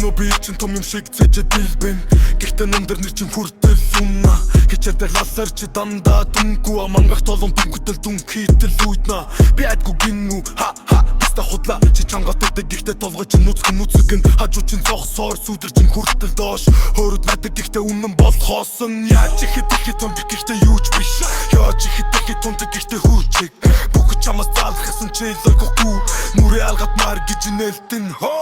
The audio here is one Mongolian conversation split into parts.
Кино би чинь том юм шиг цэжэд билбэн. Гэхдээ намдар нэр чинь хүртэл үнна. Хичээлдэр ласар чи дандаа дүнгүй. Мангах толон дүнхэтэл дүн хийтэл уйдна. Би айдгүй гинүү ха биста худлаа чи чангатай гэхдээ толгой чинь нүцгэн хажуу чинь зогсоор сүдэр чинь хүртэл доош хөрөд надад гэхдээ үнэн бол хоосон. Яаж ихэд том гэхдээ юуч биш. Яаж ихэд том гэхдээ хүчиг. Бүх чамаас заалхсан чи логохгүй. Нүрээ алгатмаар гэж нэлтэн хоо.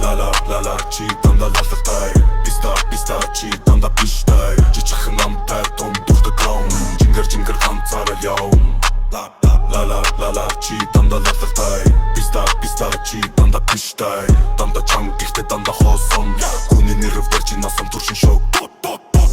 Ла чи дандаа лалтай. Биста чи дандаа биштай. Жичихэн амтай том дурдаг краун. Жингэр ганцаараа явна. Ла чи дандаа лалтай. Биста чи дандаа биштай. Дандаа чанга гэхдээ дандаа хоосон. Хүний нэрвэр чи насан туршин шок.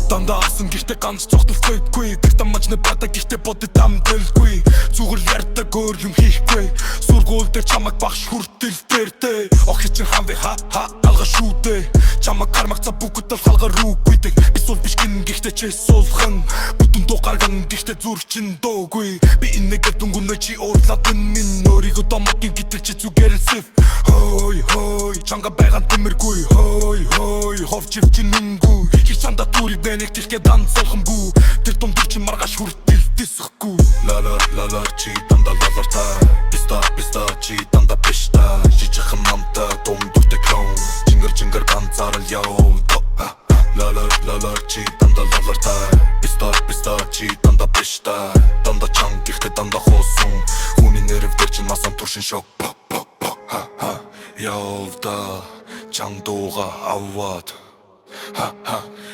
Дандаа асан гэхдээ ганц цогтолцойдгүй. Тэр тамажны бата гэхдээ бодит амдэлгүй. Зүгээр ярьдаг өөр юм хийхгүй. Сургууль дээр чамаг багш хүртэл дээртэй. Охи чин хам вэ ха алга шүүдэ. Чамаг кармагца бүгд л халгаар рүүгүйдэг. Би сул биш гин гэхдээ чи суулхан. Бүтэн дуу гарган гэхдээ зүрх чин дөөгүй. Би энэгээр дүнгүнэ чи уурлаад минь өөрийгөө домогин гэдэг чи зүгээр сэв. Хой чанга байгаа тэмэргүй. Хой ховчив чи нүнгүү. Хичанда турид нэг тэрхэ данцолхомгүй. Тэр дундэр чи маргааш хүртэл дисэхгүй. Ла чи дандаа лалартай. Биста чи дандаа биштай. Жичихэн намтай том дуртай краун. Жингэр ганцаараа явна. Ла чи дандаа лалартай. Биста чи дандаа биштай. Дандаа чанга гэхдээ дандаа хоосон. Хүний нэрвэр чи насан туршин шок. Явда чангдууга аваад.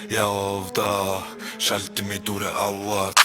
Явда шалтми дүрэ аваад.